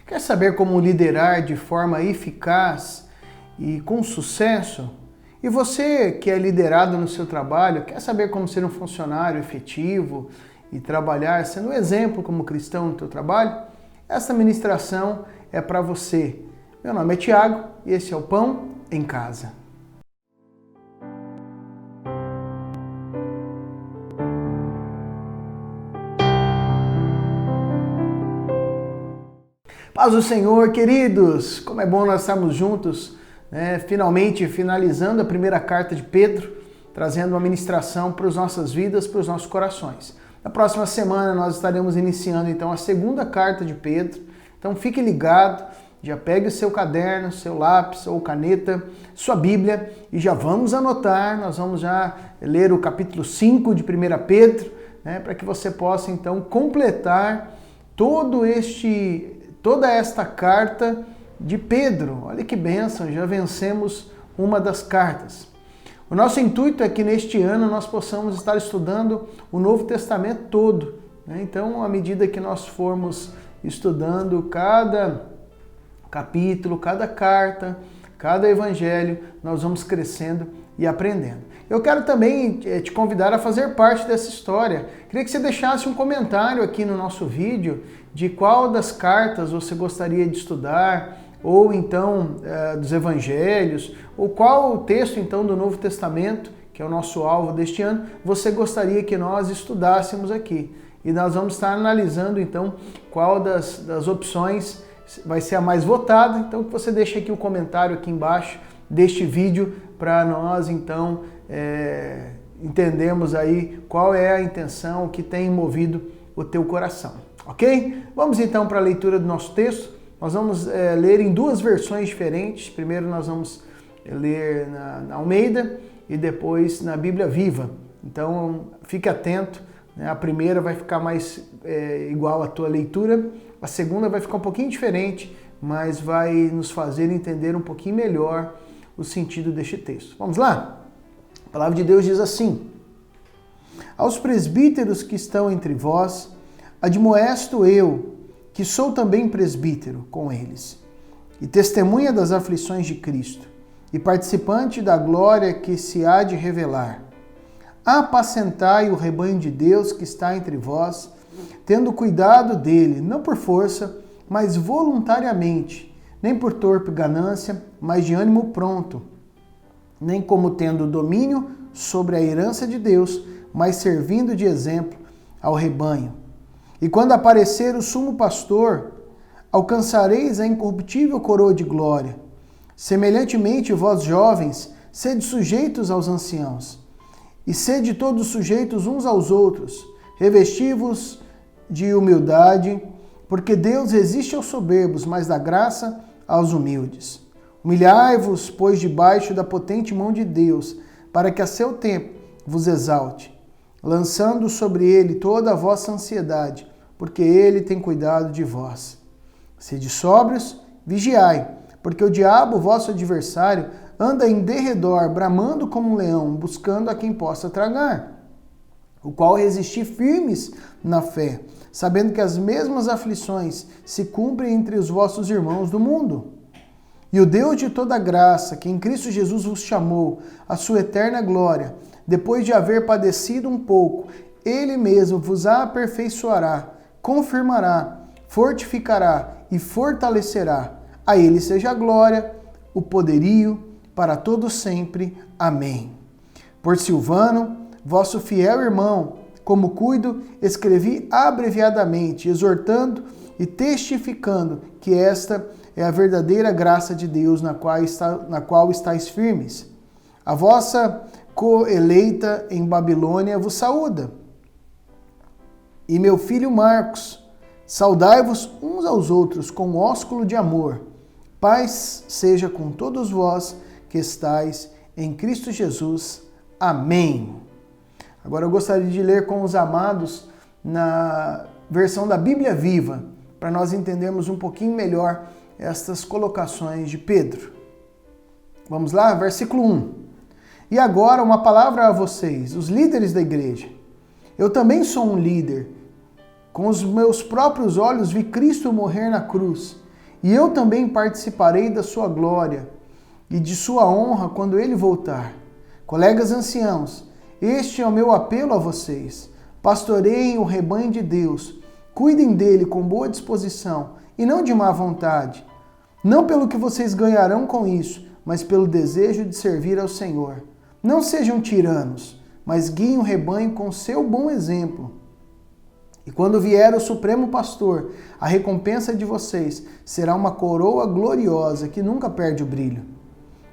Quer saber como liderar de forma eficaz e com sucesso? E você que é liderado no seu trabalho, quer saber como ser um funcionário efetivo e trabalhar sendo um exemplo como cristão no seu trabalho? Essa ministração é para você. Meu nome é Tiago e esse é o Pão em Casa. Paz do Senhor, queridos! Como é bom nós estarmos juntos, finalmente finalizando a primeira carta de Pedro, trazendo uma ministração para as nossas vidas, para os nossos corações. Na próxima semana nós estaremos iniciando então a segunda carta de Pedro, então fique ligado, já pegue o seu caderno, seu lápis ou caneta, sua Bíblia e já vamos anotar, nós vamos já ler o capítulo 5 de 1 Pedro, para que você possa então completar toda esta carta de Pedro. Olha que bênção, já vencemos uma das cartas. O nosso intuito é que neste ano nós possamos estar estudando o Novo Testamento todo. Então, à medida que nós formos estudando cada capítulo, cada carta, cada evangelho, nós vamos crescendo e aprendendo. Eu quero também te convidar a fazer parte dessa história. Queria que você deixasse um comentário aqui no nosso vídeo de qual das cartas você gostaria de estudar, ou então dos evangelhos, ou qual o texto então do Novo Testamento, que é o nosso alvo deste ano, você gostaria que nós estudássemos aqui. E nós vamos estar analisando então qual das opções vai ser a mais votada. Então que você deixe aqui o comentário aqui embaixo deste vídeo para nós então entendermos aí qual é a intenção, o que tem movido o teu coração, ok? Vamos então para a leitura do nosso texto. Nós vamos ler em duas versões diferentes. Primeiro nós vamos ler na Almeida e depois na Bíblia Viva. Então fique atento, a primeira vai ficar mais igual à tua leitura, a segunda vai ficar um pouquinho diferente, mas vai nos fazer entender um pouquinho melhor o sentido deste texto. Vamos lá? A palavra de Deus diz assim: aos presbíteros que estão entre vós, admoesto eu, que sou também presbítero com eles, e testemunha das aflições de Cristo, e participante da glória que se há de revelar. Apacentai o rebanho de Deus que está entre vós, tendo cuidado dele, não por força, mas voluntariamente, nem por torpe ganância, mas de ânimo pronto, nem como tendo domínio sobre a herança de Deus, mas servindo de exemplo ao rebanho. E quando aparecer o sumo pastor, alcançareis a incorruptível coroa de glória. Semelhantemente, vós jovens, sede sujeitos aos anciãos, e sede todos sujeitos uns aos outros, revesti-vos de humildade, porque Deus resiste aos soberbos, mas dá graça aos humildes. Humilhai-vos, pois, debaixo da potente mão de Deus, para que a seu tempo vos exalte, lançando sobre ele toda a vossa ansiedade, porque ele tem cuidado de vós. Sede sóbrios, vigiai, porque o diabo, vosso adversário, anda em derredor, bramando como um leão, buscando a quem possa tragar, o qual resisti firmes na fé, sabendo que as mesmas aflições se cumprem entre os vossos irmãos do mundo. E o Deus de toda graça, que em Cristo Jesus vos chamou à sua eterna glória, depois de haver padecido um pouco, ele mesmo vos aperfeiçoará, confirmará, fortificará e fortalecerá. A ele seja a glória, o poderio, para todos sempre. Amém. Por Silvano, vosso fiel irmão, como cuido, escrevi abreviadamente, exortando e testificando que esta é a verdadeira graça de Deus na qual estáis firmes. A vossa coeleita em Babilônia vos saúda. E meu filho Marcos, saudai-vos uns aos outros com ósculo de amor. Paz seja com todos vós que estáis em Cristo Jesus. Amém. Agora eu gostaria de ler com os amados na versão da Bíblia Viva, para nós entendermos um pouquinho melhor estas colocações de Pedro. Vamos lá, versículo 1. E agora uma palavra a vocês, os líderes da igreja. Eu também sou um líder. Com os meus próprios olhos vi Cristo morrer na cruz. e eu também participarei da sua glória e de sua honra quando ele voltar. Colegas anciãos, este é o meu apelo a vocês. Pastoreiem o rebanho de Deus, cuidem dele com boa disposição e não de má vontade, não pelo que vocês ganharão com isso, mas pelo desejo de servir ao Senhor. Não sejam tiranos, mas guiem o rebanho com seu bom exemplo. E quando vier o Supremo Pastor, a recompensa de vocês será uma coroa gloriosa que nunca perde o brilho.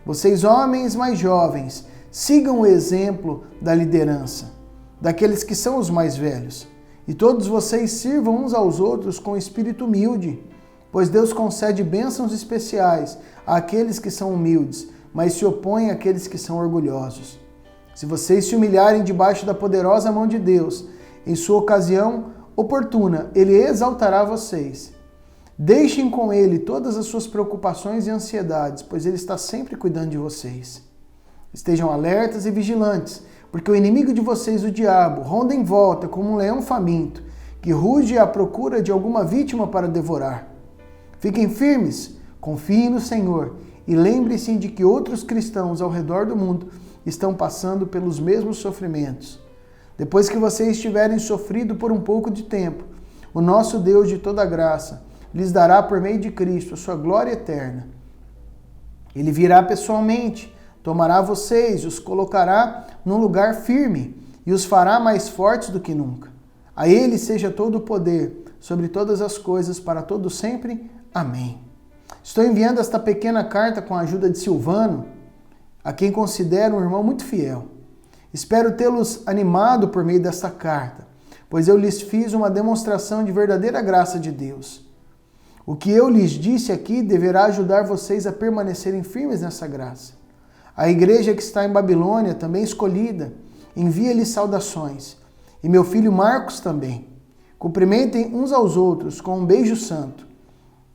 Vocês, homens mais jovens, sigam o exemplo da liderança, daqueles que são os mais velhos. E todos vocês sirvam uns aos outros com espírito humilde, pois Deus concede bênçãos especiais àqueles que são humildes, mas se opõe àqueles que são orgulhosos. Se vocês se humilharem debaixo da poderosa mão de Deus, em sua ocasião oportuna, Ele exaltará vocês. Deixem com Ele todas as suas preocupações e ansiedades, pois Ele está sempre cuidando de vocês. Estejam alertas e vigilantes, porque o inimigo de vocês, o diabo, ronda em volta como um leão faminto, que ruge à procura de alguma vítima para devorar. Fiquem firmes, confiem no Senhor e lembrem-se de que outros cristãos ao redor do mundo estão passando pelos mesmos sofrimentos. Depois que vocês tiverem sofrido por um pouco de tempo, o nosso Deus de toda graça lhes dará por meio de Cristo a sua glória eterna. Ele virá pessoalmente, tomará vocês e os colocará num lugar firme e os fará mais fortes do que nunca. A Ele seja todo o poder sobre todas as coisas para todo sempre. Amém. Estou enviando esta pequena carta com a ajuda de Silvano, a quem considero um irmão muito fiel. Espero tê-los animado por meio desta carta, pois eu lhes fiz uma demonstração de verdadeira graça de Deus. O que eu lhes disse aqui deverá ajudar vocês a permanecerem firmes nessa graça. A igreja que está em Babilônia, também escolhida, envia-lhes saudações. E meu filho Marcos também. Cumprimentem uns aos outros com um beijo santo.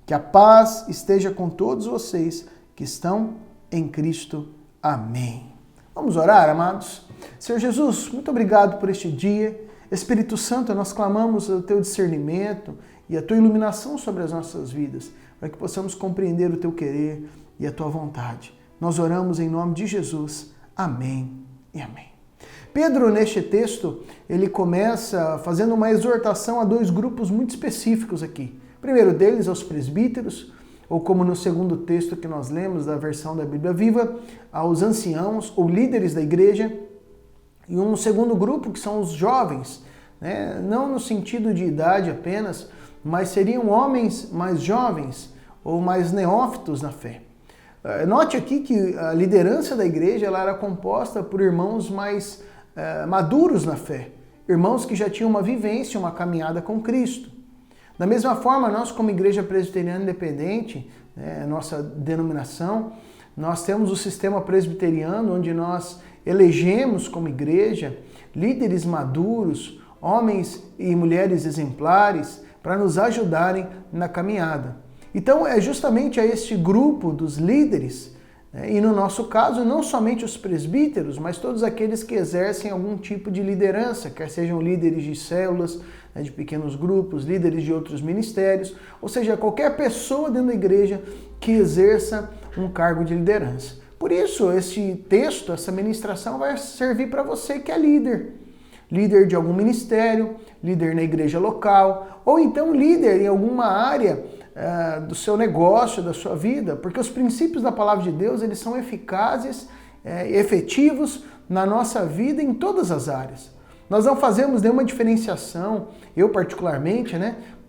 Que a paz esteja com todos vocês que estão em Cristo. Amém. Vamos orar, amados? Senhor Jesus, muito obrigado por este dia. Espírito Santo, nós clamamos o teu discernimento e a tua iluminação sobre as nossas vidas, para que possamos compreender o teu querer e a tua vontade. Nós oramos em nome de Jesus. Amém e amém. Pedro, neste texto, ele começa fazendo uma exortação a dois grupos muito específicos aqui. O primeiro deles aos presbíteros, ou como no segundo texto que nós lemos da versão da Bíblia Viva, aos anciãos ou líderes da igreja, e um segundo grupo que são os jovens, né? Não no sentido de idade apenas, mas seriam homens mais jovens ou mais neófitos na fé. Note aqui que a liderança da igreja ela era composta por irmãos mais maduros na fé, irmãos que já tinham uma vivência, uma caminhada com Cristo. Da mesma forma, nós como Igreja Presbiteriana Independente, nossa denominação, nós temos o sistema presbiteriano, onde nós elegemos como igreja líderes maduros, homens e mulheres exemplares, para nos ajudarem na caminhada. Então é justamente a este grupo dos líderes, e no nosso caso não somente os presbíteros, mas todos aqueles que exercem algum tipo de liderança, quer sejam líderes de células, de pequenos grupos, líderes de outros ministérios, ou seja, qualquer pessoa dentro da igreja que exerça um cargo de liderança. Por isso, esse texto, essa ministração vai servir para você que é líder. Líder de algum ministério, líder na igreja local, ou então líder em alguma área do seu negócio, da sua vida, porque os princípios da palavra de Deus, eles são eficazes, efetivos na nossa vida em todas as áreas. Nós não fazemos nenhuma diferenciação, eu particularmente,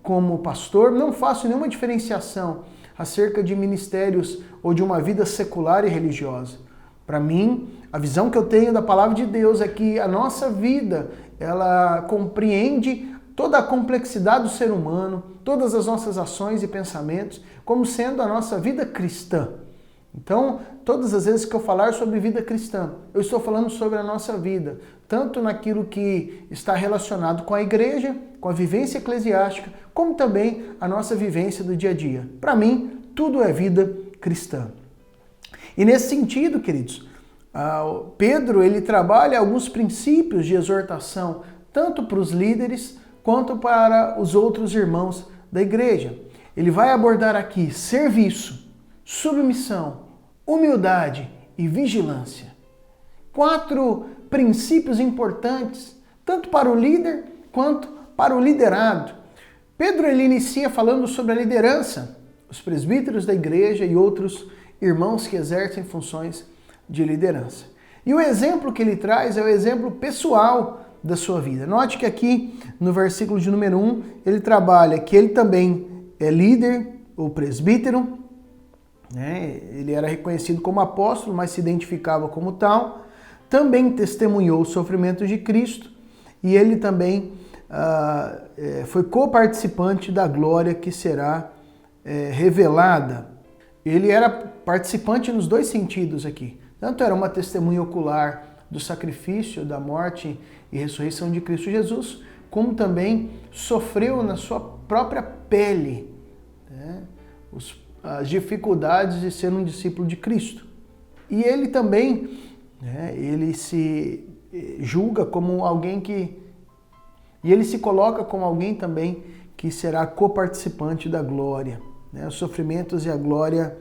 como pastor, não faço nenhuma diferenciação acerca de ministérios ou de uma vida secular e religiosa. Para mim, a visão que eu tenho da palavra de Deus é que a nossa vida, ela compreende toda a complexidade do ser humano, todas as nossas ações e pensamentos, como sendo a nossa vida cristã. Então, todas as vezes que eu falar sobre vida cristã, eu estou falando sobre a nossa vida, tanto naquilo que está relacionado com a igreja, com a vivência eclesiástica, como também a nossa vivência do dia a dia. Para mim, tudo é vida cristã. E nesse sentido, queridos, Pedro ele trabalha alguns princípios de exortação, tanto para os líderes quanto para os outros irmãos da igreja. Ele vai abordar aqui serviço, submissão, humildade e vigilância. 4 princípios importantes, tanto para o líder quanto para o liderado. Pedro ele inicia falando sobre a liderança, os presbíteros da igreja e outros irmãos que exercem funções de liderança. E o exemplo que ele traz é o exemplo pessoal da sua vida. Note que aqui no versículo de número 1, ele trabalha que ele também é líder ou presbítero, né? Ele era reconhecido como apóstolo, mas se identificava como tal. Também testemunhou os sofrimentos de Cristo e ele também foi coparticipante da glória que será revelada. Ele era participante nos 2 sentidos aqui. Tanto era uma testemunha ocular do sacrifício, da morte e ressurreição de Cristo Jesus, como também sofreu na sua própria pele, né, as dificuldades de ser um discípulo de Cristo. E ele também, né, ele se julga como alguém que... E ele se coloca como alguém também que será coparticipante da glória, né, os sofrimentos e a glória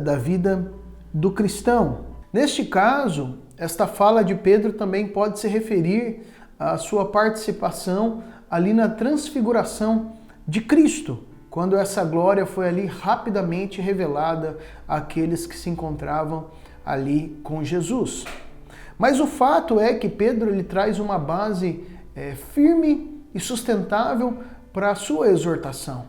da vida do cristão. Neste caso, esta fala de Pedro também pode se referir à sua participação ali na transfiguração de Cristo, quando essa glória foi ali rapidamente revelada àqueles que se encontravam ali com Jesus. Mas o fato é que Pedro ele traz uma base firme e sustentável para a sua exortação.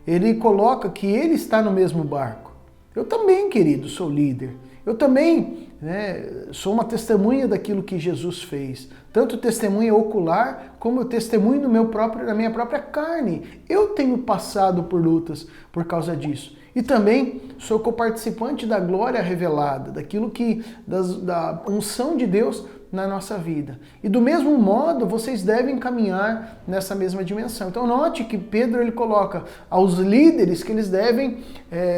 Ele coloca que ele está no mesmo barco. Eu também, querido, sou líder. Eu também, né, sou uma testemunha daquilo que Jesus fez. Tanto testemunha ocular, como testemunho na minha própria carne. Eu tenho passado por lutas por causa disso. E também sou coparticipante da glória revelada, daquilo que, da unção de Deus na nossa vida. E do mesmo modo, vocês devem caminhar nessa mesma dimensão. Então note que Pedro ele coloca aos líderes que eles devem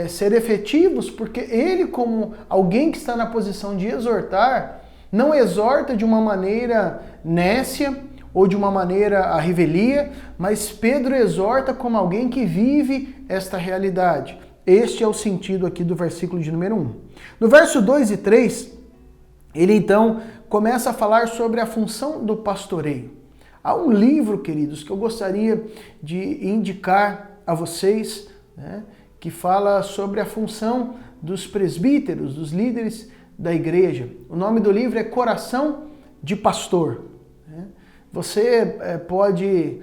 ser efetivos, porque ele, como alguém que está na posição de exortar, não exorta de uma maneira nécia ou de uma maneira à revelia, mas Pedro exorta como alguém que vive esta realidade. Este é o sentido aqui do versículo de número 1. No verso 2 e 3, ele então começa a falar sobre a função do pastoreio. Há um livro, queridos, que eu gostaria de indicar a vocês, né, que fala sobre a função dos presbíteros, dos líderes da igreja. O nome do livro é Coração de Pastor. Você pode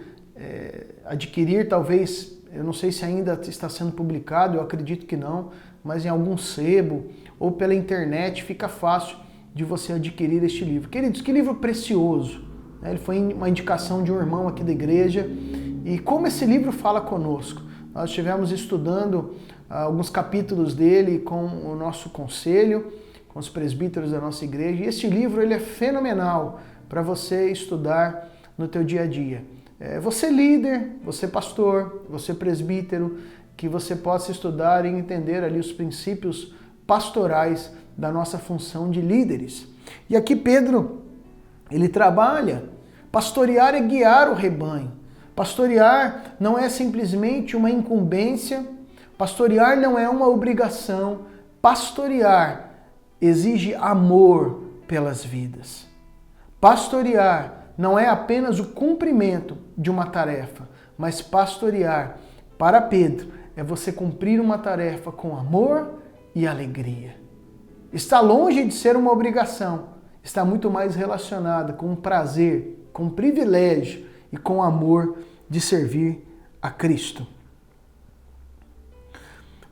adquirir, talvez, eu não sei se ainda está sendo publicado, eu acredito que não, mas em algum sebo ou pela internet fica fácil de você adquirir este livro. Queridos, que livro precioso! Ele foi uma indicação de um irmão aqui da igreja e como esse livro fala conosco. Nós estivemos estudando alguns capítulos dele com o nosso conselho, com os presbíteros da nossa igreja, e este livro ele é fenomenal para você estudar no teu dia a dia. Você líder, você pastor, você presbítero, que você possa estudar e entender ali os princípios pastorais da nossa função de líderes. E aqui Pedro, ele trabalha, pastorear é guiar o rebanho. Pastorear não é simplesmente uma incumbência, pastorear não é uma obrigação, pastorear exige amor pelas vidas. Pastorear não é apenas o cumprimento de uma tarefa, mas pastorear, para Pedro, é você cumprir uma tarefa com amor e alegria. Está longe de ser uma obrigação, está muito mais relacionada com um prazer, com um privilégio e com o amor de servir a Cristo.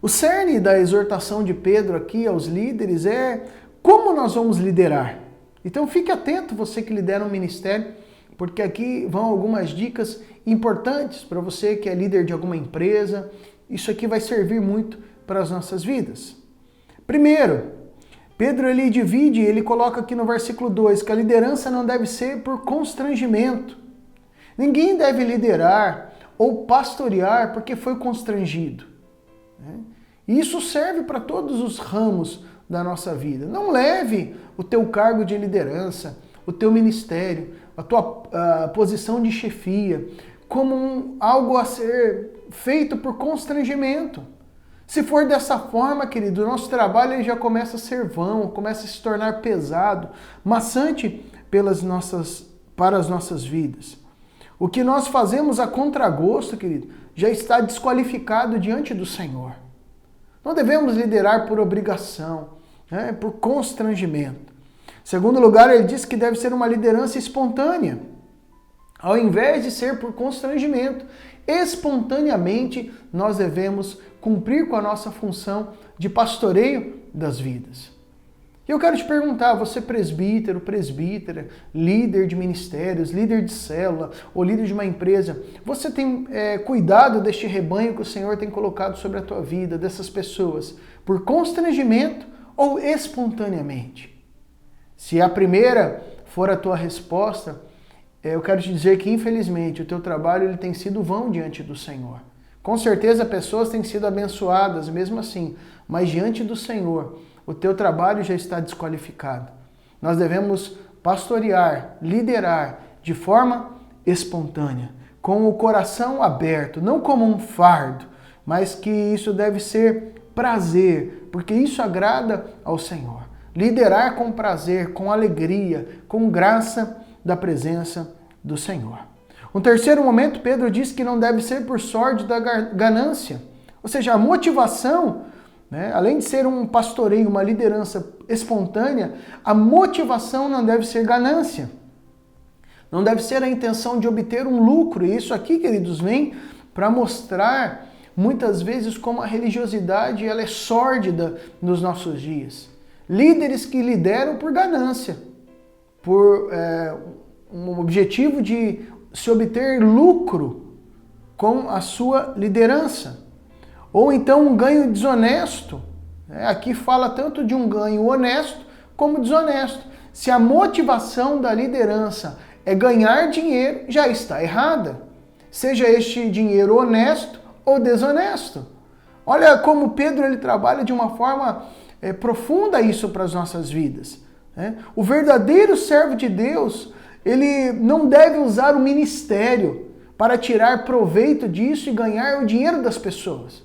O cerne da exortação de Pedro aqui aos líderes é como nós vamos liderar. Então fique atento, você que lidera um ministério, porque aqui vão algumas dicas importantes para você que é líder de alguma empresa. Isso aqui vai servir muito para as nossas vidas. Primeiro, Pedro ele divide, ele coloca aqui no versículo 2 que a liderança não deve ser por constrangimento. Ninguém deve liderar ou pastorear porque foi constrangido. E isso serve para todos os ramos da nossa vida. Não leve o teu cargo de liderança, o teu ministério, a tua posição de chefia como algo a ser feito por constrangimento. Se for dessa forma, querido, o nosso trabalho ele já começa a ser vão, começa a se tornar pesado, maçante para as nossas vidas. O que nós fazemos a contragosto, querido, já está desqualificado diante do Senhor. Não devemos liderar por obrigação, né, por constrangimento. Em segundo lugar, ele diz que deve ser uma liderança espontânea, ao invés de ser por constrangimento. Espontaneamente, nós devemos cumprir com a nossa função de pastoreio das vidas. E eu quero te perguntar, você presbítero, presbítera, líder de ministérios, líder de célula ou líder de uma empresa, você tem cuidado deste rebanho que o Senhor tem colocado sobre a tua vida, dessas pessoas, por constrangimento ou espontaneamente? Se a primeira for a tua resposta, eu quero te dizer que, infelizmente, o teu trabalho ele tem sido vão diante do Senhor. Com certeza, pessoas têm sido abençoadas, mesmo assim, mas diante do Senhor, o teu trabalho já está desqualificado. Nós devemos pastorear, liderar de forma espontânea, com o coração aberto, não como um fardo, mas que isso deve ser prazer, porque isso agrada ao Senhor. Liderar com prazer, com alegria, com graça da presença do Senhor. Um terceiro momento, Pedro diz que não deve ser por sorte da ganância. Ou seja, a motivação, né, além de ser um pastoreio, uma liderança espontânea, a motivação não deve ser ganância. Não deve ser a intenção de obter um lucro. E isso aqui, queridos, vem para mostrar muitas vezes como a religiosidade ela é sórdida nos nossos dias. Líderes que lideram por ganância, por um objetivo de se obter lucro com a sua liderança. Ou então um ganho desonesto. Aqui fala tanto de um ganho honesto como desonesto. Se a motivação da liderança é ganhar dinheiro, já está errada. Seja este dinheiro honesto ou desonesto. Olha como Pedro ele trabalha de uma forma profunda isso para as nossas vidas. O verdadeiro servo de Deus, ele não deve usar o ministério para tirar proveito disso e ganhar o dinheiro das pessoas.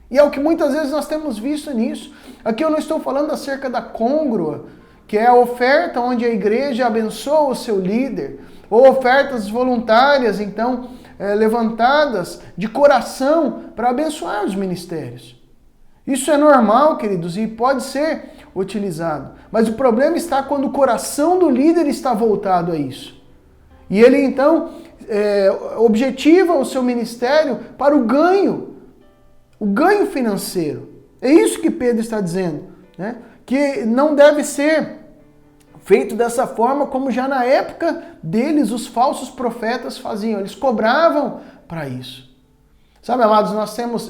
E é o que muitas vezes nós temos visto nisso. Aqui eu não estou falando acerca da côngrua, que é a oferta onde a igreja abençoa o seu líder, ou ofertas voluntárias, então, levantadas de coração para abençoar os ministérios. Isso é normal, queridos, e pode ser utilizado. Mas o problema está quando o coração do líder está voltado a isso. E ele, então, objetiva o seu ministério para o ganho financeiro. É isso que Pedro está dizendo, né? Que não deve ser feito dessa forma como já na época deles os falsos profetas faziam. Eles cobravam para isso. Sabe, amados,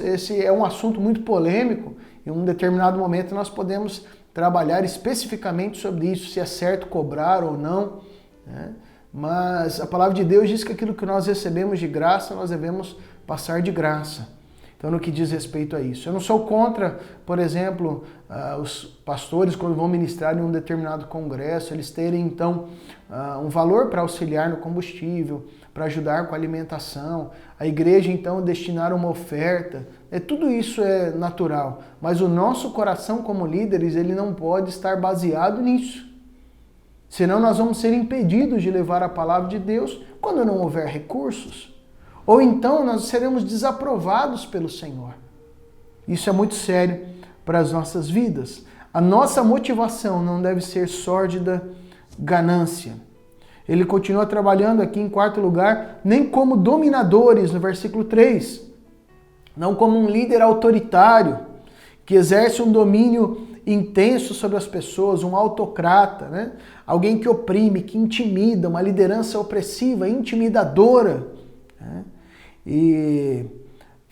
esse é um assunto muito polêmico. Em um determinado momento nós podemos trabalhar especificamente sobre isso, se é certo cobrar ou não, né? Mas a palavra de Deus diz que aquilo que nós recebemos de graça, nós devemos passar de graça. Então, no que diz respeito a isso. Eu não sou contra, por exemplo, os pastores, quando vão ministrar em um determinado congresso, eles terem, então, um valor para auxiliar no combustível, para ajudar com a alimentação, a igreja, então, destinar uma oferta. Tudo isso é natural, mas o nosso coração como líderes, ele não pode estar baseado nisso. Senão nós vamos ser impedidos de levar a palavra de Deus quando não houver recursos. Ou então nós seremos desaprovados pelo Senhor. Isso é muito sério para as nossas vidas. A nossa motivação não deve ser sórdida ganância. Ele continua trabalhando aqui em quarto lugar, nem como dominadores, no versículo 3. Não como um líder autoritário, que exerce um domínio intenso sobre as pessoas, um autocrata, né? Alguém que oprime, que intimida, uma liderança opressiva, intimidadora, né?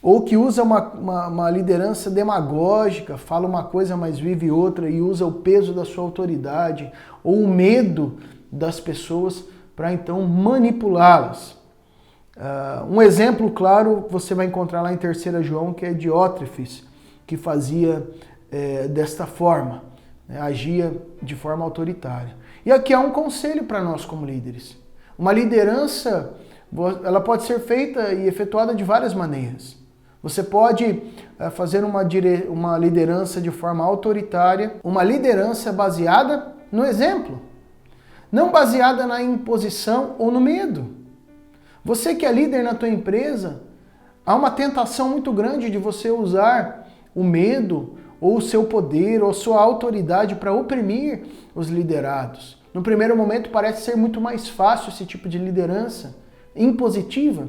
Ou que usa uma liderança demagógica, fala uma coisa, mas vive outra, e usa o peso da sua autoridade, ou o medo das pessoas para então manipulá-las. Um exemplo claro você vai encontrar lá em 3 João, que é Diótrefes, que fazia desta forma, né? Agia de forma autoritária. E aqui há um conselho para nós como líderes. Uma liderança, ela pode ser feita e efetuada de várias maneiras. Você pode fazer uma liderança de forma autoritária, uma liderança baseada no exemplo, não baseada na imposição ou no medo. Você que é líder na tua empresa, há uma tentação muito grande de você usar o medo ou o seu poder ou sua autoridade para oprimir os liderados. No primeiro momento parece ser muito mais fácil esse tipo de liderança impositiva,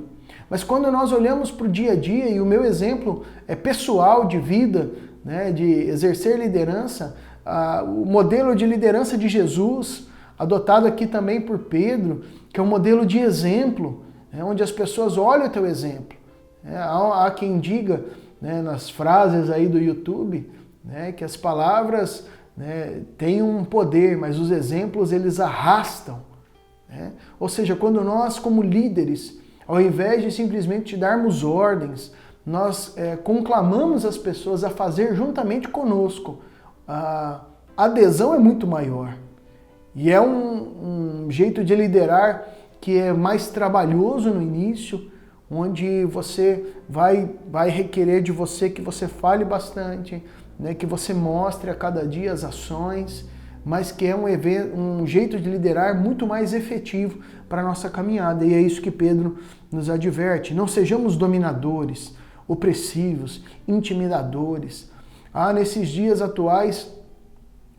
mas quando nós olhamos para o dia a dia, e o meu exemplo é pessoal de vida, né, de exercer liderança, o modelo de liderança de Jesus, adotado aqui também por Pedro, que é um modelo de exemplo, onde as pessoas olham o teu exemplo. Há quem diga, né, nas frases aí do YouTube, né, que as palavras, né, têm um poder, mas os exemplos eles arrastam. Né? Ou seja, quando nós como líderes, ao invés de simplesmente darmos ordens, nós conclamamos as pessoas a fazer juntamente conosco, a adesão é muito maior. E é um jeito de liderar que é mais trabalhoso no início, onde você vai requerer de você que você fale bastante, né, que você mostre a cada dia as ações, mas que é um jeito de liderar muito mais efetivo para a nossa caminhada. E é isso que Pedro nos adverte. Não sejamos dominadores, opressivos, intimidadores. Há nesses dias atuais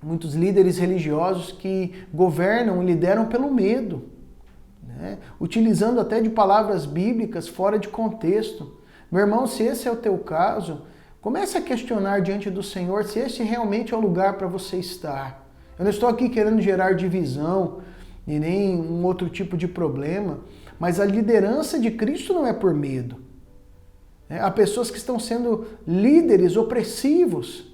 muitos líderes religiosos que governam e lideram pelo medo, né? Utilizando até de palavras bíblicas fora de contexto. Meu irmão, se esse é o teu caso, comece a questionar diante do Senhor se esse realmente é o lugar para você estar. Eu não estou aqui querendo gerar divisão e nem um outro tipo de problema, mas a liderança de Cristo não é por medo. Há pessoas que estão sendo líderes opressivos,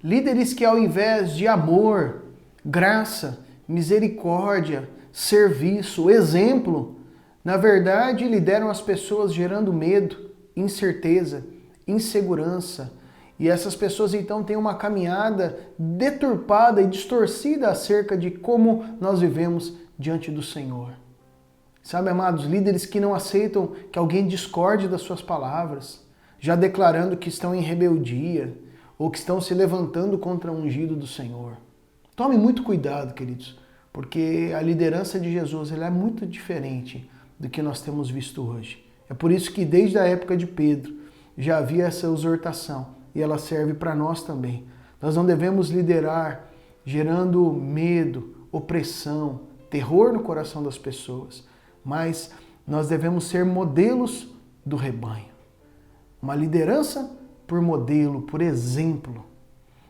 líderes que ao invés de amor, graça, misericórdia, serviço, exemplo, na verdade lideram as pessoas gerando medo, incerteza, insegurança. E essas pessoas então têm uma caminhada deturpada e distorcida acerca de como nós vivemos diante do Senhor. Sabe, amados, líderes que não aceitam que alguém discorde das suas palavras, já declarando que estão em rebeldia ou que estão se levantando contra o ungido do Senhor. Tome muito cuidado, queridos, porque a liderança de Jesus ela é muito diferente do que nós temos visto hoje. É por isso que desde a época de Pedro já havia essa exortação e ela serve para nós também. Nós não devemos liderar gerando medo, opressão, terror no coração das pessoas, mas nós devemos ser modelos do rebanho. Uma liderança por modelo, por exemplo,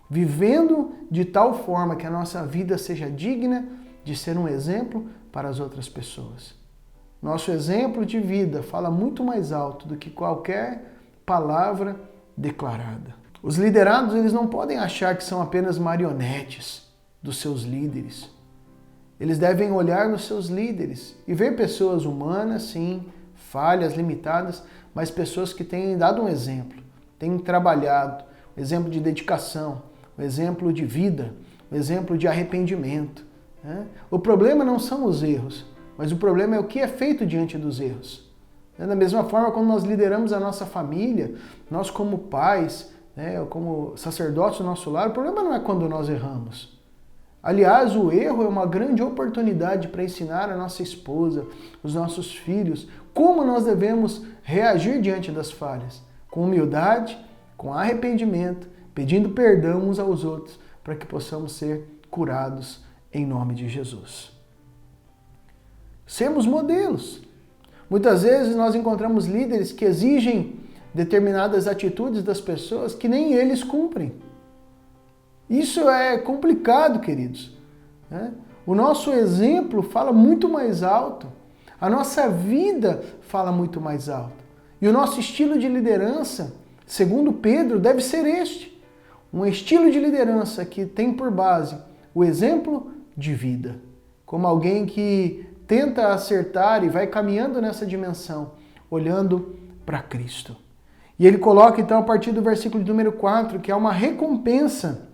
vivendo de tal forma que a nossa vida seja digna de ser um exemplo para as outras pessoas. Nosso exemplo de vida fala muito mais alto do que qualquer palavra declarada. Os liderados eles não podem achar que são apenas marionetes dos seus líderes. Eles devem olhar nos seus líderes e ver pessoas humanas, sim, falhas, limitadas, mas pessoas que têm dado um exemplo, têm trabalhado, um exemplo de dedicação, um exemplo de vida, um exemplo de arrependimento. Né? O problema não são os erros, mas o problema é o que é feito diante dos erros. Da mesma forma, quando nós lideramos a nossa família, nós como pais, né, como sacerdotes do nosso lar, o problema não é quando nós erramos. Aliás, o erro é uma grande oportunidade para ensinar a nossa esposa, os nossos filhos, como nós devemos reagir diante das falhas, com humildade, com arrependimento, pedindo perdão uns aos outros, para que possamos ser curados em nome de Jesus. Sermos modelos. Muitas vezes nós encontramos líderes que exigem determinadas atitudes das pessoas que nem eles cumprem. Isso é complicado, queridos. O nosso exemplo fala muito mais alto. A nossa vida fala muito mais alto. E o nosso estilo de liderança, segundo Pedro, deve ser este. Um estilo de liderança que tem por base o exemplo de vida. Como alguém que tenta acertar e vai caminhando nessa dimensão, olhando para Cristo. E ele coloca então a partir do versículo número 4, que é uma recompensa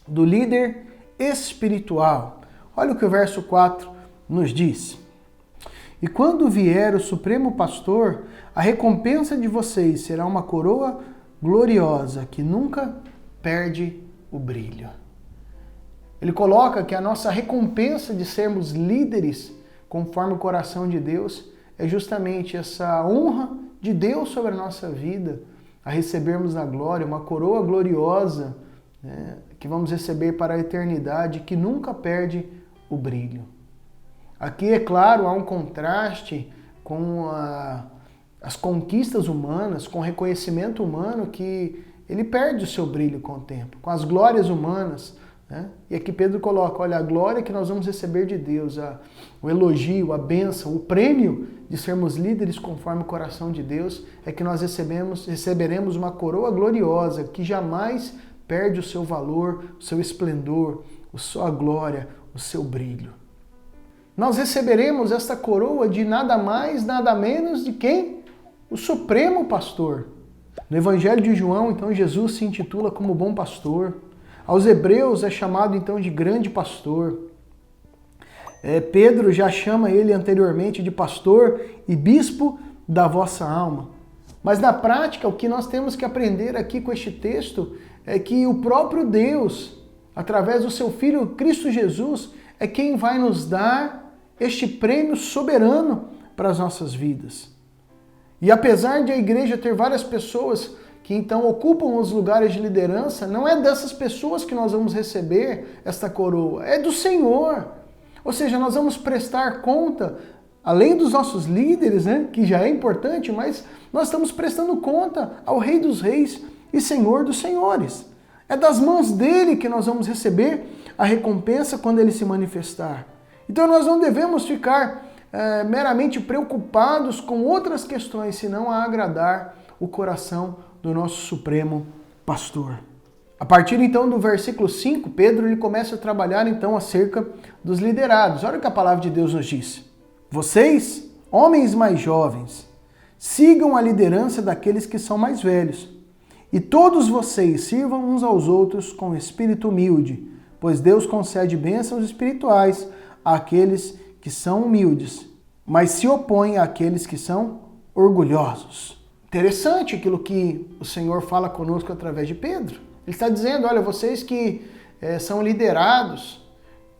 do líder espiritual. Olha o que o verso 4 nos diz. E quando vier o Supremo Pastor, a recompensa de vocês será uma coroa gloriosa que nunca perde o brilho. Ele coloca que a nossa recompensa de sermos líderes conforme o coração de Deus é justamente essa honra de Deus sobre a nossa vida, a recebermos a glória, uma coroa gloriosa, né, que vamos receber para a eternidade, que nunca perde o brilho. Aqui, é claro, há um contraste com as conquistas humanas, com o reconhecimento humano, que ele perde o seu brilho com o tempo, com as glórias humanas, né? E aqui Pedro coloca, olha, a glória que nós vamos receber de Deus, o elogio, a bênção, o prêmio de sermos líderes conforme o coração de Deus, é que nós receberemos uma coroa gloriosa que jamais perde o seu valor, o seu esplendor, a sua glória, o seu brilho. Nós receberemos esta coroa de nada mais, nada menos de quem? O Supremo Pastor. No Evangelho de João, então, Jesus se intitula como bom pastor. Aos Hebreus é chamado, então, de grande pastor. Pedro já chama ele anteriormente de pastor e bispo da vossa alma. Mas na prática, o que nós temos que aprender aqui com este texto é que o próprio Deus, através do seu Filho Cristo Jesus, é quem vai nos dar este prêmio soberano para as nossas vidas. E apesar de a igreja ter várias pessoas que então ocupam os lugares de liderança, não é dessas pessoas que nós vamos receber esta coroa, é do Senhor. Ou seja, nós vamos prestar conta, além dos nossos líderes, né, que já é importante, mas nós estamos prestando conta ao Rei dos Reis e Senhor dos Senhores. É das mãos dele que nós vamos receber a recompensa quando ele se manifestar. Então nós não devemos ficar meramente preocupados com outras questões, senão a agradar o coração do nosso Supremo Pastor. A partir então do versículo 5, Pedro ele começa a trabalhar então acerca dos liderados. Olha o que a palavra de Deus nos diz. Vocês, homens mais jovens, sigam a liderança daqueles que são mais velhos. E todos vocês sirvam uns aos outros com espírito humilde, pois Deus concede bênçãos espirituais àqueles que são humildes, mas se opõe àqueles que são orgulhosos. Interessante aquilo que o Senhor fala conosco através de Pedro. Ele está dizendo, olha, vocês que são liderados,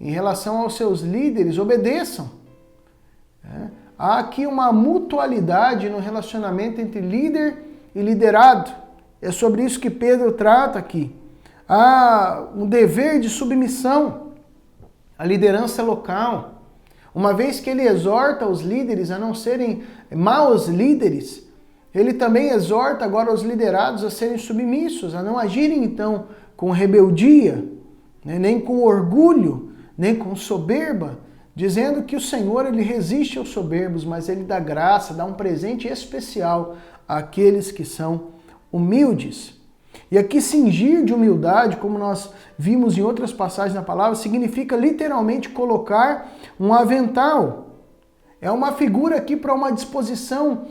em relação aos seus líderes, obedeçam. Há aqui uma mutualidade no relacionamento entre líder e liderado. É sobre isso que Pedro trata aqui. Há um dever de submissão à liderança local. Uma vez que ele exorta os líderes a não serem maus líderes, ele também exorta agora os liderados a serem submissos, a não agirem então com rebeldia, nem com orgulho, nem com soberba, dizendo que o Senhor ele resiste aos soberbos, mas ele dá graça, dá um presente especial àqueles que são humildes. E aqui cingir de humildade, como nós vimos em outras passagens da palavra, significa literalmente colocar um avental. É uma figura aqui para uma disposição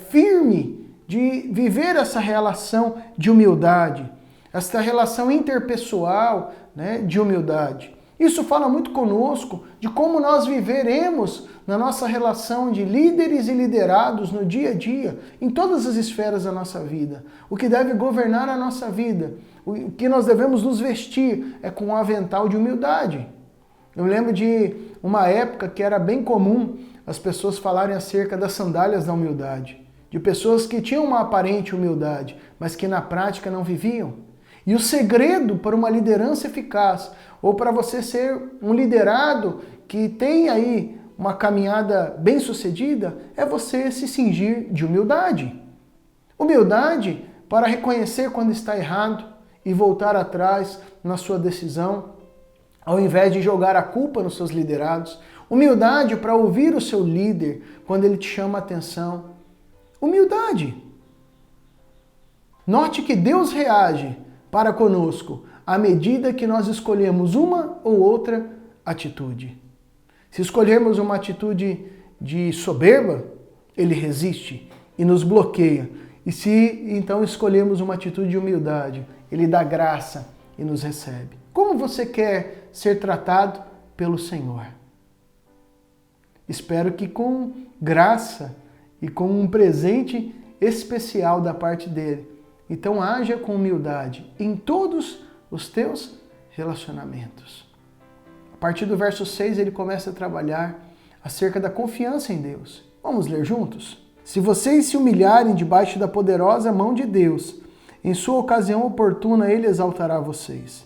firme de viver essa relação de humildade, essa relação interpessoal, né, de humildade. Isso fala muito conosco de como nós viveremos na nossa relação de líderes e liderados no dia a dia, em todas as esferas da nossa vida. O que deve governar a nossa vida, o que nós devemos nos vestir é com um avental de humildade. Eu lembro de uma época que era bem comum as pessoas falarem acerca das sandálias da humildade, de pessoas que tinham uma aparente humildade, mas que na prática não viviam. E o segredo para uma liderança eficaz, ou para você ser um liderado que tem aí uma caminhada bem-sucedida, é você se cingir de humildade. Humildade para reconhecer quando está errado e voltar atrás na sua decisão, ao invés de jogar a culpa nos seus liderados. Humildade para ouvir o seu líder quando ele te chama a atenção. Humildade. Note que Deus reage para conosco à medida que nós escolhemos uma ou outra atitude. Se escolhermos uma atitude de soberba, ele resiste e nos bloqueia. E se então escolhermos uma atitude de humildade, ele dá graça e nos recebe. Como você quer ser tratado pelo Senhor? Espero que com graça e com um presente especial da parte dele. Então haja com humildade em todos os teus relacionamentos. A partir do verso 6 ele começa a trabalhar acerca da confiança em Deus. Vamos ler juntos? Se vocês se humilharem debaixo da poderosa mão de Deus, em sua ocasião oportuna ele exaltará vocês.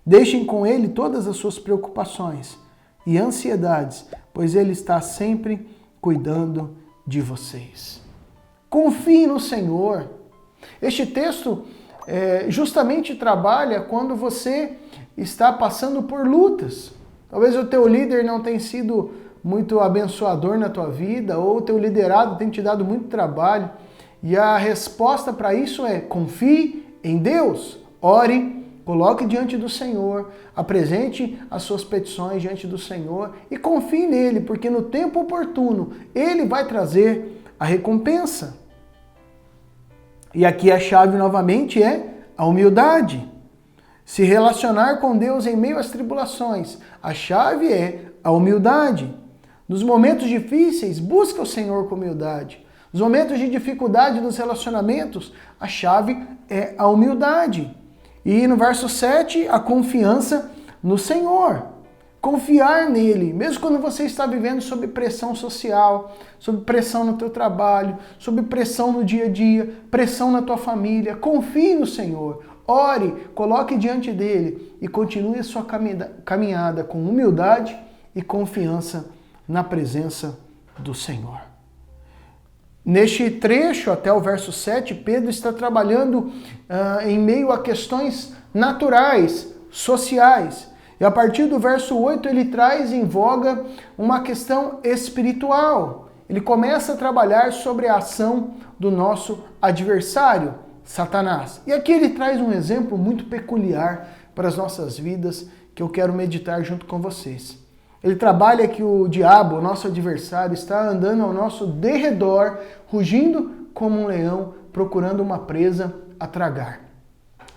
Deixem com ele todas as suas preocupações e ansiedades, pois ele está sempre cuidando de vocês. Confie no Senhor. Este texto justamente trabalha quando você está passando por lutas. Talvez o teu líder não tenha sido muito abençoador na tua vida, ou o teu liderado tem te dado muito trabalho. E a resposta para isso é: confie em Deus, ore, coloque diante do Senhor, apresente as suas petições diante do Senhor e confie nele, porque no tempo oportuno ele vai trazer a recompensa. E aqui a chave novamente é a humildade. Se relacionar com Deus em meio às tribulações, a chave é a humildade. Nos momentos difíceis, busca o Senhor com humildade. Nos momentos de dificuldade nos relacionamentos, a chave é a humildade. E no verso 7, a confiança no Senhor. Confiar nele, mesmo quando você está vivendo sob pressão social, sob pressão no teu trabalho, sob pressão no dia a dia, pressão na tua família. Confie no Senhor. Ore, coloque diante dele e continue a sua caminhada com humildade e confiança na presença do Senhor. Neste trecho, até o verso 7, Pedro está trabalhando em meio a questões naturais, sociais. E a partir do verso 8, ele traz em voga uma questão espiritual. Ele começa a trabalhar sobre a ação do nosso adversário, Satanás. E aqui ele traz um exemplo muito peculiar para as nossas vidas que eu quero meditar junto com vocês. Ele trabalha que o diabo, o nosso adversário, está andando ao nosso derredor, rugindo como um leão, procurando uma presa a tragar.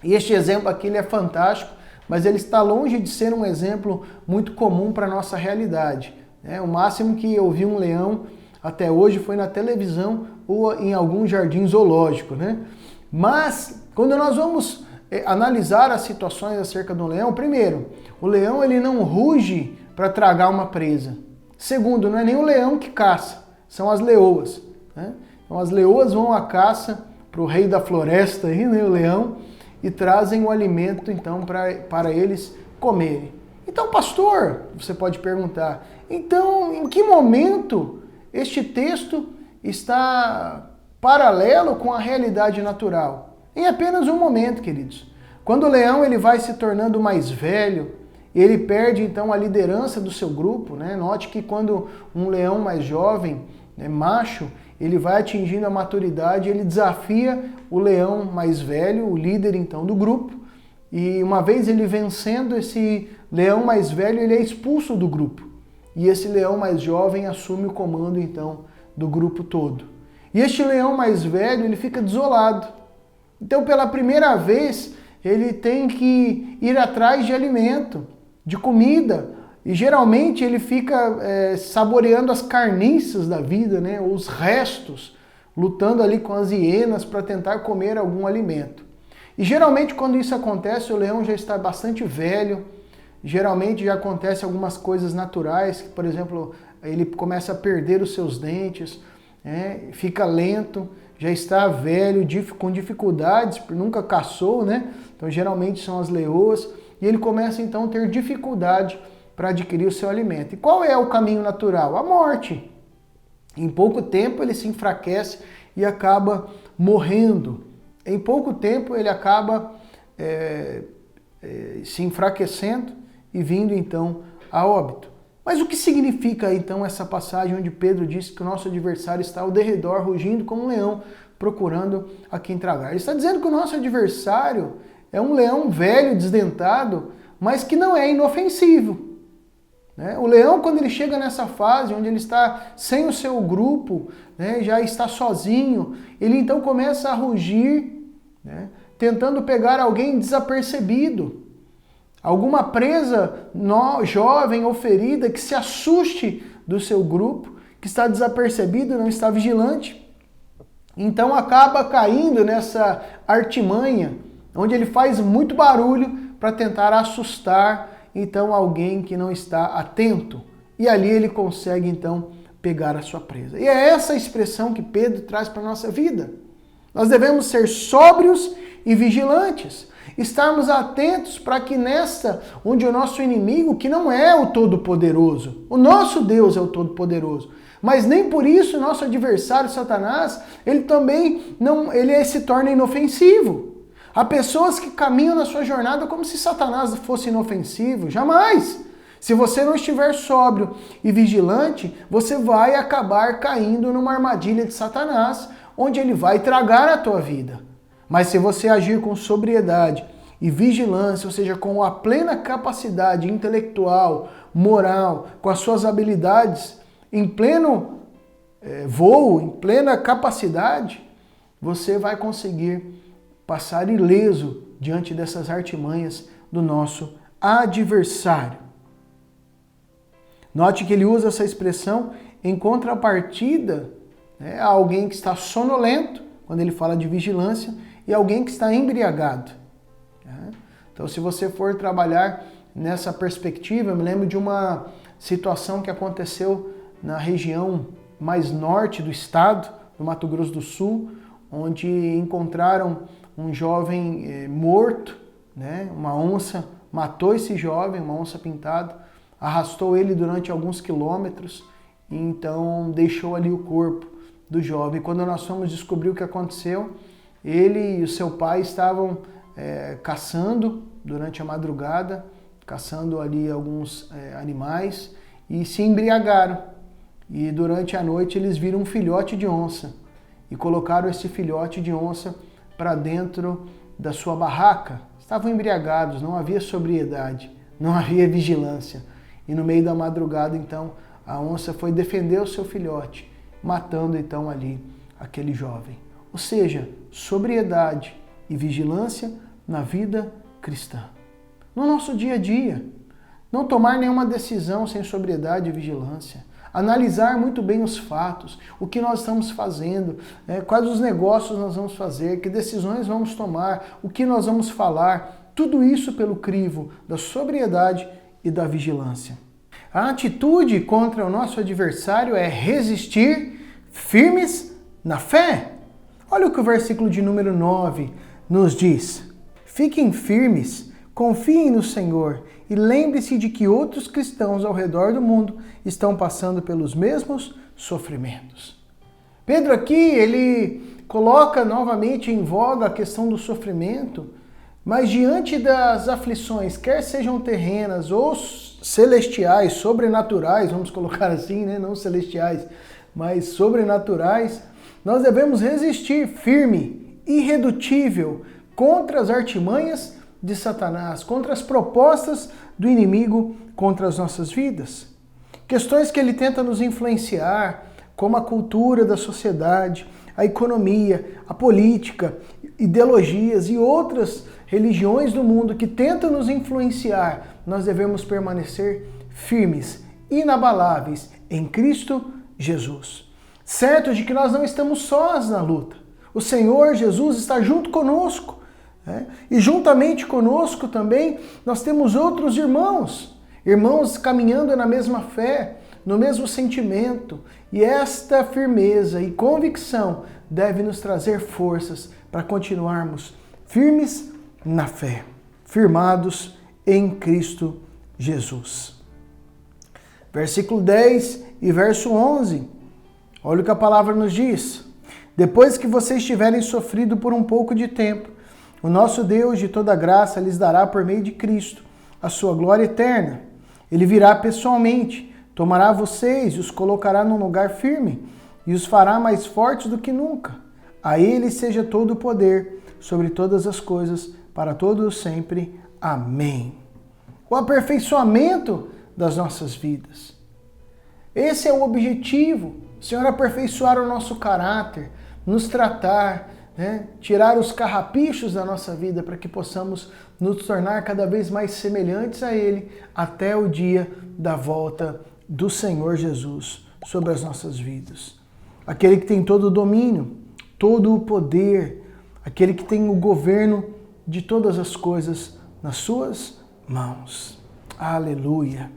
E este exemplo aqui ele é fantástico, mas ele está longe de ser um exemplo muito comum para a nossa realidade. O máximo que eu vi um leão até hoje foi na televisão ou em algum jardim zoológico, né? Mas, quando nós vamos analisar as situações acerca do leão, primeiro, o leão ele não ruge para tragar uma presa. Segundo, não é nem o leão que caça, são as leoas. Né? Então as leoas vão à caça para o rei da floresta, aí, né, o leão, e trazem o alimento então para eles comerem. Então, pastor, você pode perguntar, então em que momento este texto está paralelo com a realidade natural? Em apenas um momento, queridos. Quando o leão ele vai se tornando mais velho, ele perde então a liderança do seu grupo, né? Note que quando um leão mais jovem, macho, ele vai atingindo a maturidade, ele desafia o leão mais velho, o líder então do grupo, e uma vez ele vencendo esse leão mais velho, ele é expulso do grupo. E esse leão mais jovem assume o comando então do grupo todo. E este leão mais velho, ele fica desolado. Então, pela primeira vez, ele tem que ir atrás de alimento, de comida, e geralmente ele fica saboreando as carniças da vida, né? Os restos, lutando ali com as hienas para tentar comer algum alimento. E geralmente quando isso acontece, o leão já está bastante velho, geralmente já acontece algumas coisas naturais, que, por exemplo, ele começa a perder os seus dentes, fica lento, já está velho, com dificuldades, porque nunca caçou, né? Então geralmente são as leoas, e ele começa então a ter dificuldade para adquirir o seu alimento. E qual é o caminho natural? A morte. Em pouco tempo ele se enfraquece e acaba morrendo. Em pouco tempo ele acaba se enfraquecendo e vindo então a óbito. Mas o que significa então essa passagem onde Pedro diz que o nosso adversário está ao derredor, rugindo como um leão, procurando a quem tragar? Ele está dizendo que o nosso adversário é um leão velho, desdentado, mas que não é inofensivo. O leão, quando ele chega nessa fase, onde ele está sem o seu grupo, já está sozinho, ele então começa a rugir, tentando pegar alguém desapercebido. Alguma presa jovem ou ferida que se assuste do seu grupo, que está desapercebido, não está vigilante. Então acaba caindo nessa artimanha, onde ele faz muito barulho para tentar assustar então alguém que não está atento. E ali ele consegue então pegar a sua presa. E é essa expressão que Pedro traz para a nossa vida. Nós devemos ser sóbrios e vigilantes. Estarmos atentos para que nessa, onde o nosso inimigo, que não é o Todo-Poderoso, o nosso Deus é o Todo-Poderoso, mas nem por isso o nosso adversário, Satanás, ele também não, ele se torna inofensivo. Há pessoas que caminham na sua jornada como se Satanás fosse inofensivo. Jamais! Se você não estiver sóbrio e vigilante, você vai acabar caindo numa armadilha de Satanás, onde ele vai tragar a tua vida. Mas se você agir com sobriedade e vigilância, ou seja, com a plena capacidade intelectual, moral, com as suas habilidades em pleno voo, em plena capacidade, você vai conseguir passar ileso diante dessas artimanhas do nosso adversário. Note que ele usa essa expressão em contrapartida a alguém que está sonolento, quando ele fala de vigilância, e alguém que está embriagado. Então, se você for trabalhar nessa perspectiva, eu me lembro de uma situação que aconteceu na região mais norte do estado, no Mato Grosso do Sul, onde encontraram um jovem morto, uma onça matou esse jovem, uma onça pintada, arrastou ele durante alguns quilômetros e então deixou ali o corpo do jovem. Quando nós fomos descobrir o que aconteceu, ele e o seu pai estavam caçando durante a madrugada, caçando ali alguns animais e se embriagaram. E durante a noite eles viram um filhote de onça e colocaram esse filhote de onça para dentro da sua barraca. Estavam embriagados, não havia sobriedade, não havia vigilância. E no meio da madrugada, então, a onça foi defender o seu filhote, matando então ali aquele jovem. Ou seja, sobriedade e vigilância na vida cristã. No nosso dia a dia, não tomar nenhuma decisão sem sobriedade e vigilância. Analisar muito bem os fatos, o que nós estamos fazendo, quais os negócios nós vamos fazer, que decisões vamos tomar, o que nós vamos falar, tudo isso pelo crivo da sobriedade e da vigilância. A atitude contra o nosso adversário é resistir firmes na fé. Olha o que o versículo de número 9 nos diz. Fiquem firmes, confiem no Senhor e lembre-se de que outros cristãos ao redor do mundo estão passando pelos mesmos sofrimentos. Pedro aqui, ele coloca novamente em voga a questão do sofrimento, mas diante das aflições, quer sejam terrenas ou celestiais, sobrenaturais, vamos colocar assim, não celestiais, mas sobrenaturais, nós devemos resistir firme, irredutível, contra as artimanhas de Satanás, contra as propostas do inimigo contra as nossas vidas. Questões que ele tenta nos influenciar, como a cultura da sociedade, a economia, a política, ideologias e outras religiões do mundo que tentam nos influenciar, nós devemos permanecer firmes, inabaláveis em Cristo Jesus. Certo de que nós não estamos sós na luta. O Senhor Jesus está junto conosco. E juntamente conosco também nós temos outros irmãos caminhando na mesma fé, no mesmo sentimento. E esta firmeza e convicção deve nos trazer forças para continuarmos firmes na fé, firmados em Cristo Jesus. Versículo 10 e verso 11. Olha o que a palavra nos diz. Depois que vocês tiverem sofrido por um pouco de tempo, o nosso Deus de toda graça lhes dará por meio de Cristo a sua glória eterna. Ele virá pessoalmente, tomará vocês e os colocará num lugar firme e os fará mais fortes do que nunca. A Ele seja todo o poder sobre todas as coisas, para todos sempre. Amém. O aperfeiçoamento das nossas vidas. Esse é o objetivo. O Senhor aperfeiçoar o nosso caráter, nos tratar, tirar os carrapichos da nossa vida para que possamos nos tornar cada vez mais semelhantes a Ele até o dia da volta do Senhor Jesus sobre as nossas vidas. Aquele que tem todo o domínio, todo o poder, aquele que tem o governo de todas as coisas nas suas mãos. Aleluia.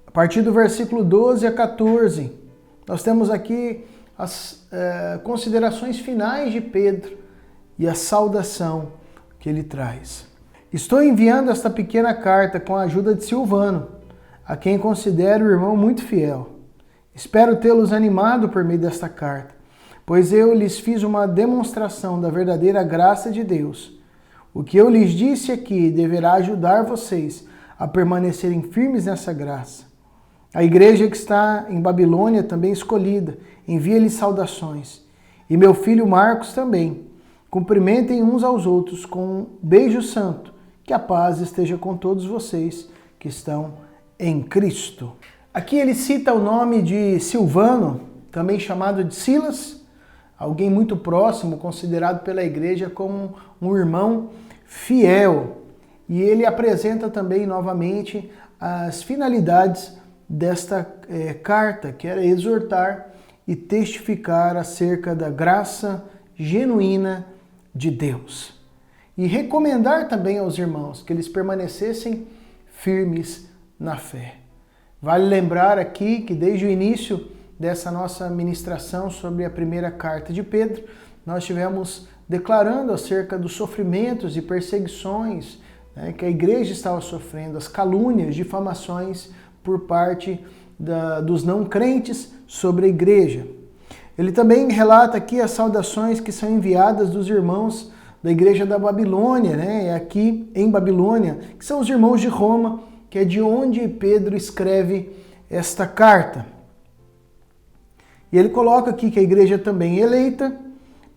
A partir do versículo 12 a 14, nós temos aqui as considerações finais de Pedro e a saudação que ele traz. Estou enviando esta pequena carta com a ajuda de Silvano, a quem considero irmão muito fiel. Espero tê-los animado por meio desta carta, pois eu lhes fiz uma demonstração da verdadeira graça de Deus. O que eu lhes disse aqui deverá ajudar vocês a permanecerem firmes nessa graça. A igreja que está em Babilônia, também escolhida, envia-lhes saudações. E meu filho Marcos também. Cumprimentem uns aos outros com um beijo santo. Que a paz esteja com todos vocês que estão em Cristo. Aqui ele cita o nome de Silvano, também chamado de Silas, alguém muito próximo, considerado pela igreja como um irmão fiel. E ele apresenta também novamente as finalidades desta carta, que era exortar e testificar acerca da graça genuína de Deus. E recomendar também aos irmãos que eles permanecessem firmes na fé. Vale lembrar aqui que desde o início dessa nossa ministração sobre a primeira carta de Pedro, nós estivemos declarando acerca dos sofrimentos e perseguições, né, que a igreja estava sofrendo, as calúnias, difamações por parte dos não crentes sobre a igreja. Ele também relata aqui as saudações que são enviadas dos irmãos da igreja da Babilônia, né? Aqui em Babilônia, que são os irmãos de Roma, que é de onde Pedro escreve esta carta. E ele coloca aqui que a igreja também é eleita,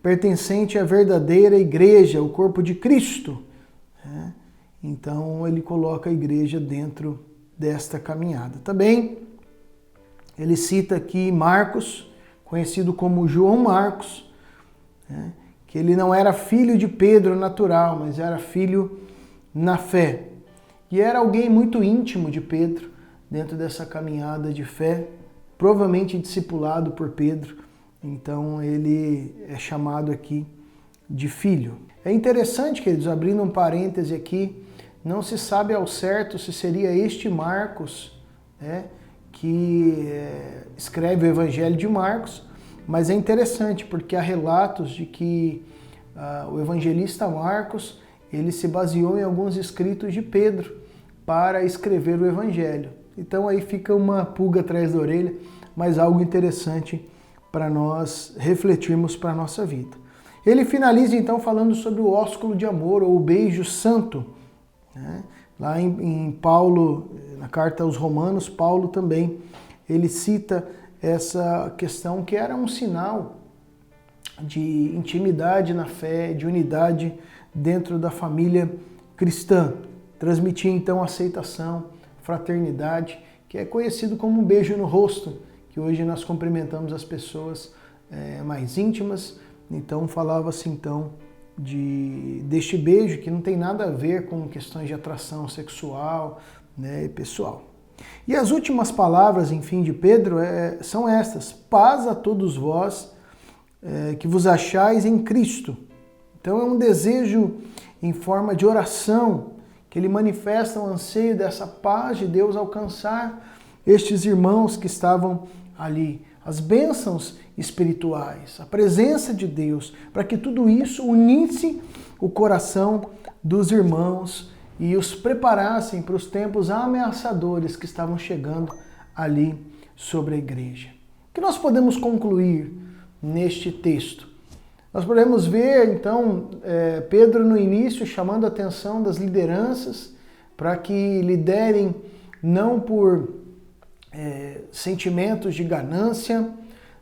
pertencente à verdadeira igreja, o corpo de Cristo, né? Então ele coloca a igreja dentro desta caminhada. Também ele cita aqui Marcos, conhecido como João Marcos, né? Que ele não era filho de Pedro natural, mas era filho na fé. E era alguém muito íntimo de Pedro dentro dessa caminhada de fé, provavelmente discipulado por Pedro. Então ele é chamado aqui de filho. É interessante, queridos, abrindo um parêntese aqui, não se sabe ao certo se seria este Marcos, né, que escreve o Evangelho de Marcos, mas é interessante porque há relatos de que o evangelista Marcos ele se baseou em alguns escritos de Pedro para escrever o Evangelho. Então aí fica uma pulga atrás da orelha, mas algo interessante para nós refletirmos para a nossa vida. Ele finaliza então falando sobre o ósculo de amor ou o beijo santo, né? Lá em Paulo, na carta aos Romanos, Paulo também, ele cita essa questão que era um sinal de intimidade na fé, de unidade dentro da família cristã. Transmitia então aceitação, fraternidade, que é conhecido como um beijo no rosto, que hoje nós cumprimentamos as pessoas mais íntimas. Então falava-se então deste beijo que não tem nada a ver com questões de atração sexual, né, pessoal. E as últimas palavras, enfim, de Pedro são estas: paz a todos vós que vos achais em Cristo. Então é um desejo em forma de oração que ele manifesta o anseio dessa paz de Deus alcançar estes irmãos que estavam ali. As bênçãos espirituais, a presença de Deus, para que tudo isso unisse o coração dos irmãos e os preparassem para os tempos ameaçadores que estavam chegando ali sobre a igreja. O que nós podemos concluir neste texto? Nós podemos ver, então, Pedro no início chamando a atenção das lideranças para que liderem não por sentimentos de ganância,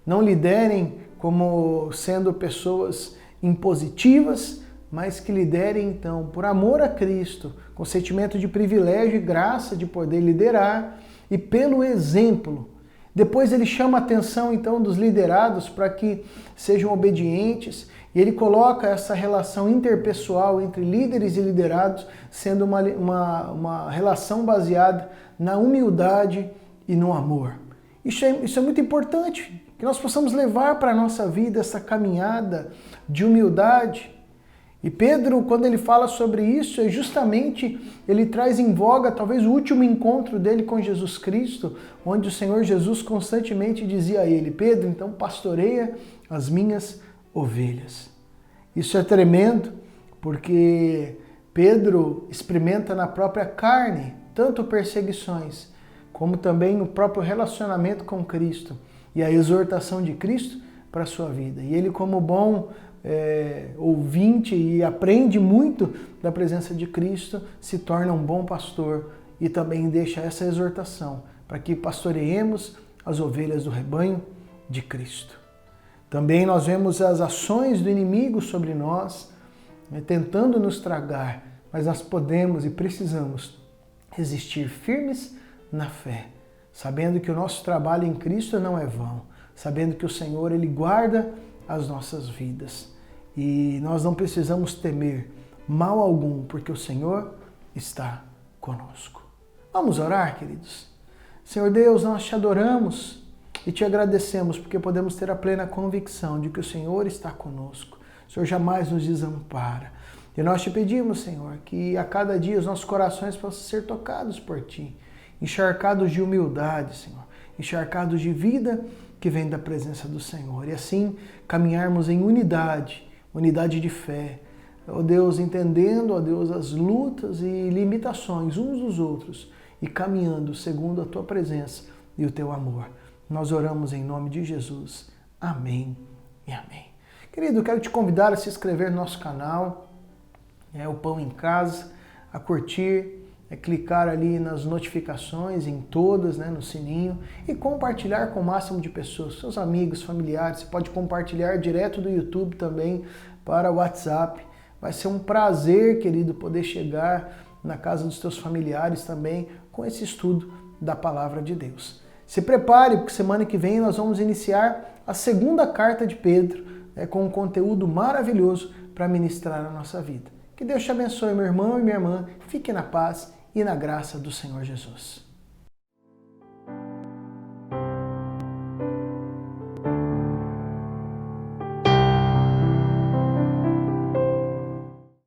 não liderem como sendo pessoas impositivas, mas que liderem então por amor a Cristo, com sentimento de privilégio e graça de poder liderar e pelo exemplo. Depois ele chama a atenção então dos liderados para que sejam obedientes E ele coloca essa relação interpessoal entre líderes e liderados sendo uma relação baseada na humildade e no amor. Isso é muito importante, que nós possamos levar para a nossa vida essa caminhada de humildade. E Pedro, quando ele fala sobre isso, justamente ele traz em voga talvez o último encontro dele com Jesus Cristo, onde o Senhor Jesus constantemente dizia a ele: Pedro, então pastoreia as minhas ovelhas. Isso é tremendo, porque Pedro experimenta na própria carne tanto perseguições, como também o próprio relacionamento com Cristo e a exortação de Cristo para a sua vida. E ele, como bom ouvinte e aprende muito da presença de Cristo, se torna um bom pastor e também deixa essa exortação para que pastoreemos as ovelhas do rebanho de Cristo. Também nós vemos as ações do inimigo sobre nós, tentando nos tragar, mas nós podemos e precisamos resistir firmes na fé, sabendo que o nosso trabalho em Cristo não é vão, sabendo que o Senhor, Ele guarda as nossas vidas. E nós não precisamos temer mal algum, porque o Senhor está conosco. Vamos orar, queridos? Senhor Deus, nós te adoramos e te agradecemos porque podemos ter a plena convicção de que o Senhor está conosco. O Senhor jamais nos desampara. E nós te pedimos, Senhor, que a cada dia os nossos corações possam ser tocados por Ti, encharcados de humildade, Senhor, encharcados de vida que vem da presença do Senhor. E assim caminharmos em unidade de fé. Ó Deus, entendendo, ó Deus, as lutas e limitações uns dos outros e caminhando segundo a Tua presença e o Teu amor. Nós oramos em nome de Jesus. Amém e amém. Querido, quero te convidar a se inscrever no nosso canal, o Pão em Casa, a curtir, clicar ali nas notificações, em todas, no sininho, e compartilhar com o máximo de pessoas, seus amigos, familiares. Você pode compartilhar direto do YouTube também para o WhatsApp. Vai ser um prazer, querido, poder chegar na casa dos teus familiares também com esse estudo da Palavra de Deus. Se prepare, porque semana que vem nós vamos iniciar a segunda carta de Pedro, com um conteúdo maravilhoso para ministrar na nossa vida. Que Deus te abençoe, meu irmão e minha irmã. Fique na paz e na graça do Senhor Jesus.